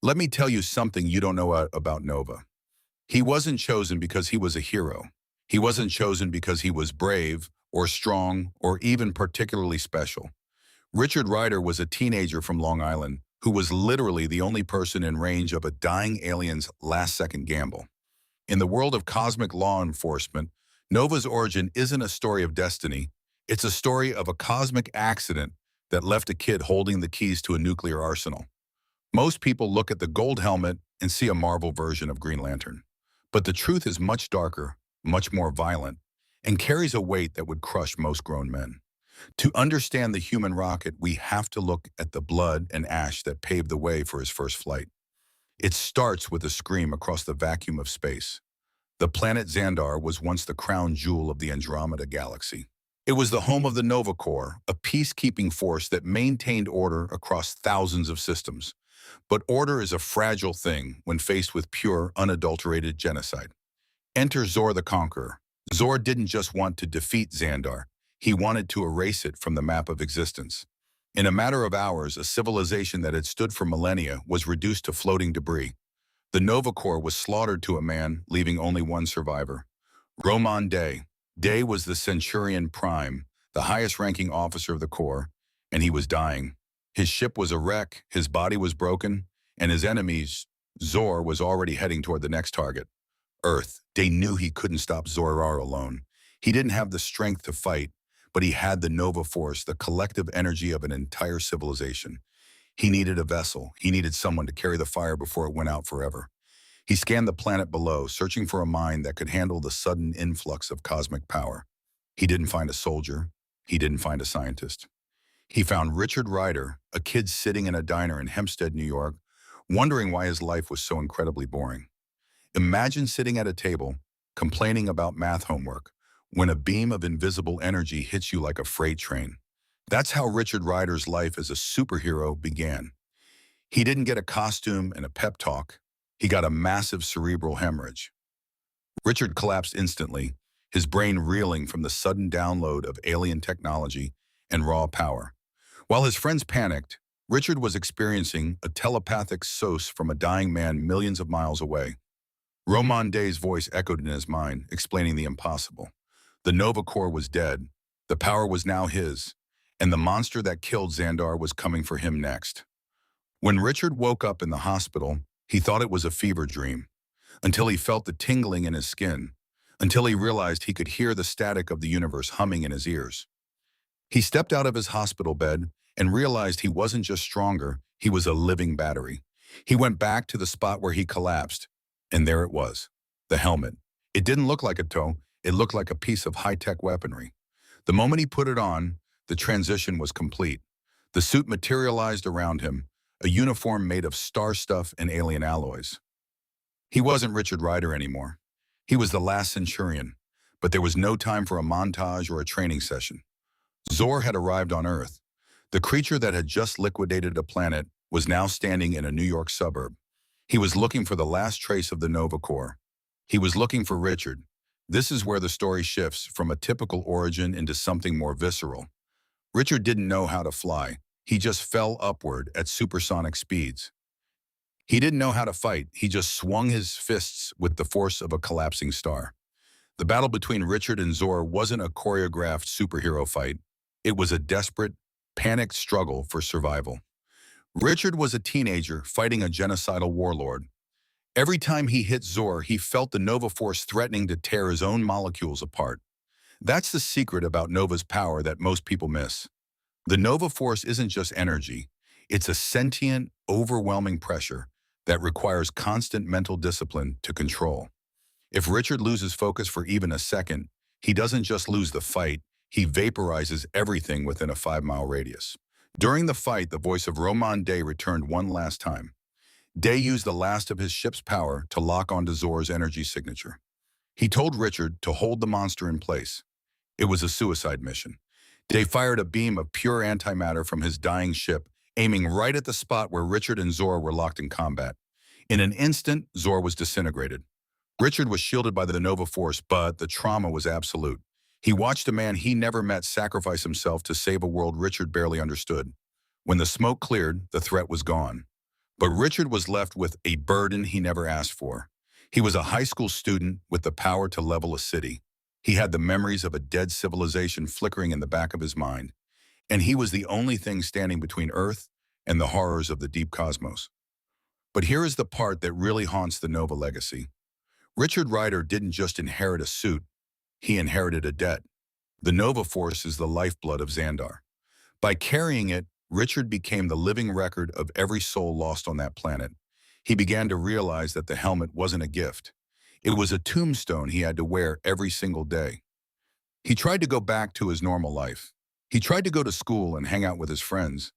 Let me tell you something you don't know about Nova. He wasn't chosen because he was a hero. He wasn't chosen because he was brave or strong or even particularly special. Richard Ryder was a teenager from Long Island who was literally the only person in range of a dying alien's last-second gamble. In the world of cosmic law enforcement, Nova's origin isn't a story of destiny. It's a story of a cosmic accident that left a kid holding the keys to a nuclear arsenal. Most people look at the gold helmet and see a Marvel version of Green Lantern. But the truth is much darker, much more violent, and carries a weight that would crush most grown men. To understand the human rocket, we have to look at the blood and ash that paved the way for his first flight. It starts with a scream across the vacuum of space. The planet Xandar was once the crown jewel of the Andromeda galaxy. It was the home of the Nova Corps, a peacekeeping force that maintained order across thousands of systems. But order is a fragile thing when faced with pure, unadulterated genocide. Enter Zor the Conqueror. Zor didn't just want to defeat Xandar, he wanted to erase it from the map of existence. In a matter of hours, a civilization that had stood for millennia was reduced to floating debris. The Nova Corps was slaughtered to a man, leaving only one survivor. Roman Day. Day was the Centurion Prime, the highest-ranking officer of the Corps, and he was dying. His ship was a wreck, his body was broken, and his enemies, Zor, was already heading toward the next target. Earth. Day knew he couldn't stop Zorar alone. He didn't have the strength to fight, but he had the Nova Force, the collective energy of an entire civilization. He needed a vessel. He needed someone to carry the fire before it went out forever. He scanned the planet below, searching for a mind that could handle the sudden influx of cosmic power. He didn't find a soldier. He didn't find a scientist. He found Richard Ryder, a kid sitting in a diner in Hempstead, New York, wondering why his life was so incredibly boring. Imagine sitting at a table, complaining about math homework, when a beam of invisible energy hits you like a freight train. That's how Richard Ryder's life as a superhero began. He didn't get a costume and a pep talk. He got a massive cerebral hemorrhage. Richard collapsed instantly, his brain reeling from the sudden download of alien technology and raw power. While his friends panicked, Richard was experiencing a telepathic source from a dying man millions of miles away. Roman Day's voice echoed in his mind, explaining the impossible. The Nova Corps was dead, the power was now his, and the monster that killed Xandar was coming for him next. When Richard woke up in the hospital, he thought it was a fever dream, until he felt the tingling in his skin, until he realized he could hear the static of the universe humming in his ears. He stepped out of his hospital bed and realized he wasn't just stronger, he was a living battery. He went back to the spot where he collapsed, and there it was, the helmet. It didn't look like a toe, it looked like a piece of high-tech weaponry. The moment he put it on, the transition was complete. The suit materialized around him, a uniform made of star stuff and alien alloys. He wasn't Richard Ryder anymore. He was the last Centurion, but there was no time for a montage or a training session. Zor had arrived on Earth. The creature that had just liquidated a planet was now standing in a New York suburb. He was looking for the last trace of the Nova Corps. He was looking for Richard. This is where the story shifts from a typical origin into something more visceral. Richard didn't know how to fly. He just fell upward at supersonic speeds. He didn't know how to fight. He just swung his fists with the force of a collapsing star. The battle between Richard and Zor wasn't a choreographed superhero fight. It was a desperate, panicked struggle for survival. Richard was a teenager fighting a genocidal warlord. Every time he hit Zor, he felt the Nova Force threatening to tear his own molecules apart. That's the secret about Nova's power that most people miss. The Nova Force isn't just energy. It's a sentient, overwhelming pressure that requires constant mental discipline to control. If Richard loses focus for even a second, he doesn't just lose the fight, he vaporizes everything within a 5-mile radius. During the fight, the voice of Roman Day returned one last time. Day used the last of his ship's power to lock onto Zor's energy signature. He told Richard to hold the monster in place. It was a suicide mission. Day fired a beam of pure antimatter from his dying ship, aiming right at the spot where Richard and Zor were locked in combat. In an instant, Zor was disintegrated. Richard was shielded by the Nova Force, but the trauma was absolute. He watched a man he never met sacrifice himself to save a world Richard barely understood. When the smoke cleared, the threat was gone. But Richard was left with a burden he never asked for. He was a high school student with the power to level a city. He had the memories of a dead civilization flickering in the back of his mind, and he was the only thing standing between Earth and the horrors of the deep cosmos. But here is the part that really haunts the Nova legacy. Richard Rider didn't just inherit a suit, he inherited a debt. The Nova Force is the lifeblood of Xandar. By carrying it, Richard became the living record of every soul lost on that planet. He began to realize that the helmet wasn't a gift. It was a tombstone he had to wear every single day. He tried to go back to his normal life. He tried to go to school and hang out with his friends.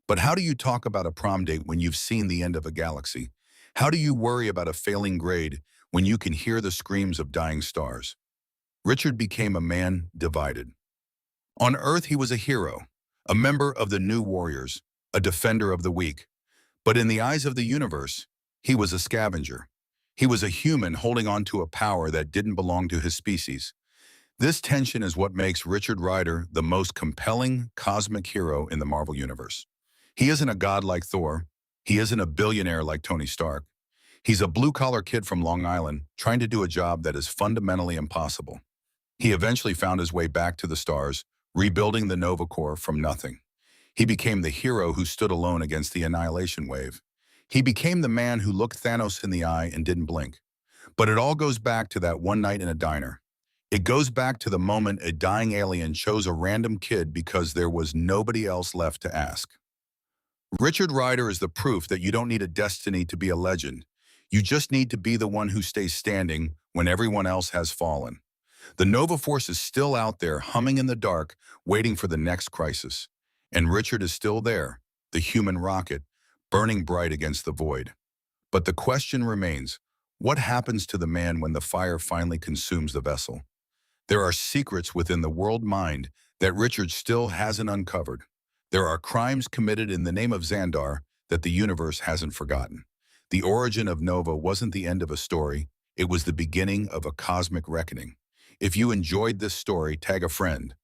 But how do you talk about a prom date when you've seen the end of a galaxy? How do you worry about a failing grade when you can hear the screams of dying stars? Richard became a man divided. On Earth, he was a hero, a member of the New Warriors, a defender of the weak. But in the eyes of the universe, he was a scavenger. He was a human holding on to a power that didn't belong to his species. This tension is what makes Richard Rider the most compelling cosmic hero in the Marvel Universe. He isn't a god like Thor. He isn't a billionaire like Tony Stark. He's a blue-collar kid from Long Island trying to do a job that is fundamentally impossible. He eventually found his way back to the stars, rebuilding the Nova Corps from nothing. He became the hero who stood alone against the annihilation wave. He became the man who looked Thanos in the eye and didn't blink. But it all goes back to that one night in a diner. It goes back to the moment a dying alien chose a random kid because there was nobody else left to ask. Richard Rider is the proof that you don't need a destiny to be a legend. You just need to be the one who stays standing when everyone else has fallen. The Nova Force is still out there humming in the dark, waiting for the next crisis. And Richard is still there, the human rocket, burning bright against the void. But the question remains, what happens to the man when the fire finally consumes the vessel? There are secrets within the world mind that Richard still hasn't uncovered. There are crimes committed in the name of Xandar that the universe hasn't forgotten. The origin of Nova wasn't the end of a story, it was the beginning of a cosmic reckoning. If you enjoyed this story, tag a friend.